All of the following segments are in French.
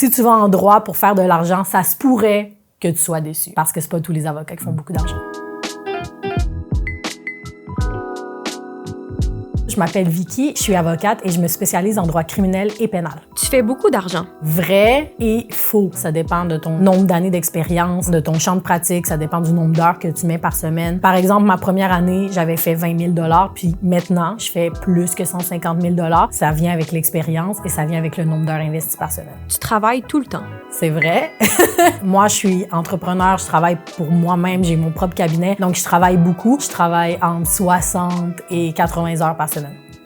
si tu vas en droit pour faire de l'argent, ça se pourrait que tu sois déçu parce que c'est pas tous les avocats qui font beaucoup d'argent. Je m'appelle Vicky, je suis avocate et je me spécialise en droit criminel et pénal. Tu fais beaucoup d'argent. Vrai et faux. Ça dépend de ton nombre d'années d'expérience, de ton champ de pratique, ça dépend du nombre d'heures que tu mets par semaine. Par exemple, ma première année, j'avais fait 20 000 $, puis maintenant, je fais plus que 150 000 $. Ça vient avec l'expérience et ça vient avec le nombre d'heures investies par semaine. Tu travailles tout le temps. C'est vrai. Moi, je suis entrepreneur, je travaille pour moi-même, j'ai mon propre cabinet, donc je travaille beaucoup. Je travaille entre 60 et 80 heures par semaine.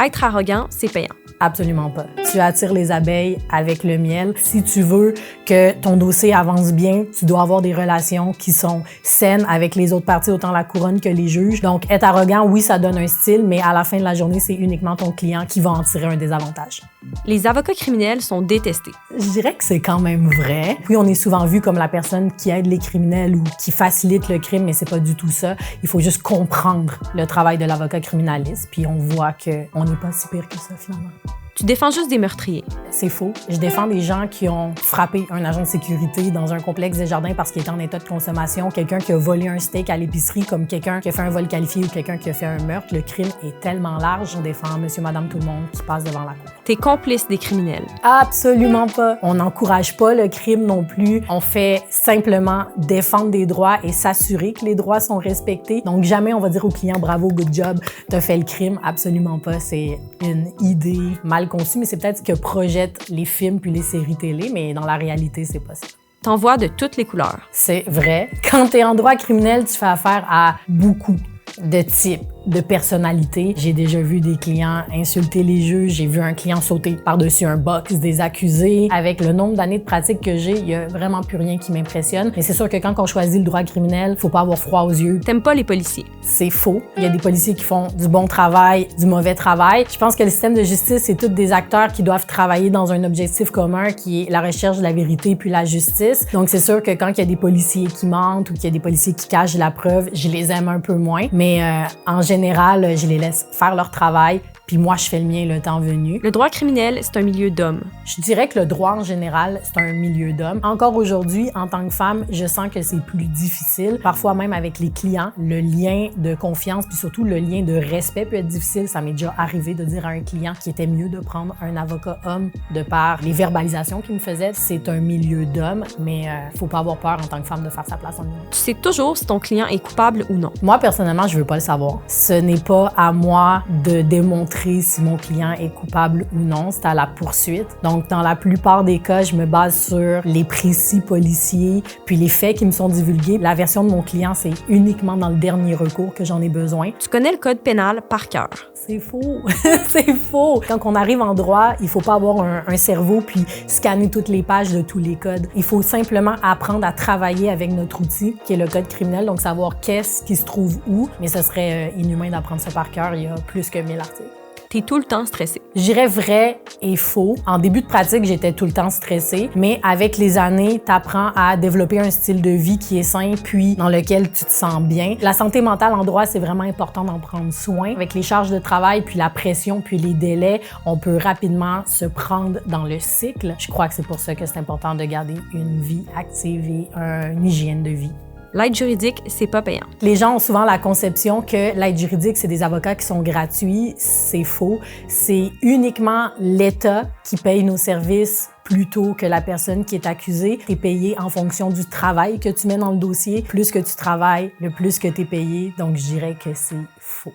Être arrogant, c'est payant. Absolument pas. Tu attires les abeilles avec le miel. Si tu veux que ton dossier avance bien, tu dois avoir des relations qui sont saines avec les autres parties, autant la couronne que les juges. Donc, être arrogant, oui, ça donne un style, mais à la fin de la journée, c'est uniquement ton client qui va en tirer un désavantage. Les avocats criminels sont détestés. Je dirais que c'est quand même vrai. Oui, on est souvent vu comme la personne qui aide les criminels ou qui facilite le crime, mais c'est pas du tout ça. Il faut juste comprendre le travail de l'avocat criminaliste, puis on voit qu'on n'est pas si pire que ça, finalement. Tu défends juste des meurtriers. C'est faux. Je défends des gens qui ont frappé un agent de sécurité dans un complexe Desjardins parce qu'il était en état de consommation, quelqu'un qui a volé un steak à l'épicerie, comme quelqu'un qui a fait un vol qualifié ou quelqu'un qui a fait un meurtre. Le crime est tellement large. On défend monsieur, madame, tout le monde qui passe devant la cour. T'es complice des criminels. Absolument pas. On n'encourage pas le crime non plus. On fait simplement défendre des droits et s'assurer que les droits sont respectés. Donc jamais on va dire au client bravo, good job, t'as fait le crime. Absolument pas. C'est une idée mal conçue, mais c'est peut-être ce que projettent les films puis les séries télé, mais dans la réalité, c'est pas ça. T'en vois de toutes les couleurs. C'est vrai. Quand t'es en droit criminel, tu fais affaire à beaucoup de types de personnalité. J'ai déjà vu des clients insulter les juges. J'ai vu un client sauter par-dessus un box des accusés. Avec le nombre d'années de pratique que j'ai, il y a vraiment plus rien qui m'impressionne. Mais c'est sûr que quand on choisit le droit criminel, faut pas avoir froid aux yeux. T'aimes pas les policiers. C'est faux. Il y a des policiers qui font du bon travail, du mauvais travail. Je pense que le système de justice, c'est tous des acteurs qui doivent travailler dans un objectif commun qui est la recherche de la vérité puis la justice. Donc c'est sûr que quand il y a des policiers qui mentent ou qu'il y a des policiers qui cachent la preuve, je les aime un peu moins. Mais en général, je les laisse faire leur travail, puis moi, je fais le mien le temps venu. Le droit criminel, c'est un milieu d'hommes. Je dirais que le droit, en général, c'est un milieu d'hommes. Encore aujourd'hui, en tant que femme, je sens que c'est plus difficile. Parfois même avec les clients, le lien de confiance, puis surtout le lien de respect peut être difficile. Ça m'est déjà arrivé de dire à un client qu'il était mieux de prendre un avocat homme de par les verbalisations qu'il me faisait. C'est un milieu d'hommes, mais faut pas avoir peur en tant que femme de faire sa place en milieu. Tu sais toujours si ton client est coupable ou non. Moi, personnellement, je veux pas le savoir. Ce n'est pas à moi de démontrer si mon client est coupable ou non, c'est à la poursuite. Donc, dans la plupart des cas, je me base sur les précis policiers, puis les faits qui me sont divulgués. La version de mon client, c'est uniquement dans le dernier recours que j'en ai besoin. Tu connais le code pénal par cœur. C'est faux. C'est faux. Quand on arrive en droit, il faut pas avoir un cerveau puis scanner toutes les pages de tous les codes. Il faut simplement apprendre à travailler avec notre outil, qui est le code criminel, donc savoir qu'est-ce qui se trouve où. Mais ce serait inhumain d'apprendre ça par cœur. Il y a plus que 1000 articles. T'es tout le temps stressé. Je dirais vrai et faux. En début de pratique, j'étais tout le temps stressée, mais avec les années, t'apprends à développer un style de vie qui est sain, puis dans lequel tu te sens bien. La santé mentale en droit, c'est vraiment important d'en prendre soin. Avec les charges de travail, puis la pression, puis les délais, on peut rapidement se prendre dans le cycle. Je crois que c'est pour ça que c'est important de garder une vie active et une hygiène de vie. L'aide juridique, c'est pas payant. Les gens ont souvent la conception que l'aide juridique, c'est des avocats qui sont gratuits. C'est faux. C'est uniquement l'État qui paye nos services plutôt que la personne qui est accusée. Tu es payé en fonction du travail que tu mets dans le dossier. Plus que tu travailles, le plus que tu es payé. Donc, je dirais que c'est faux.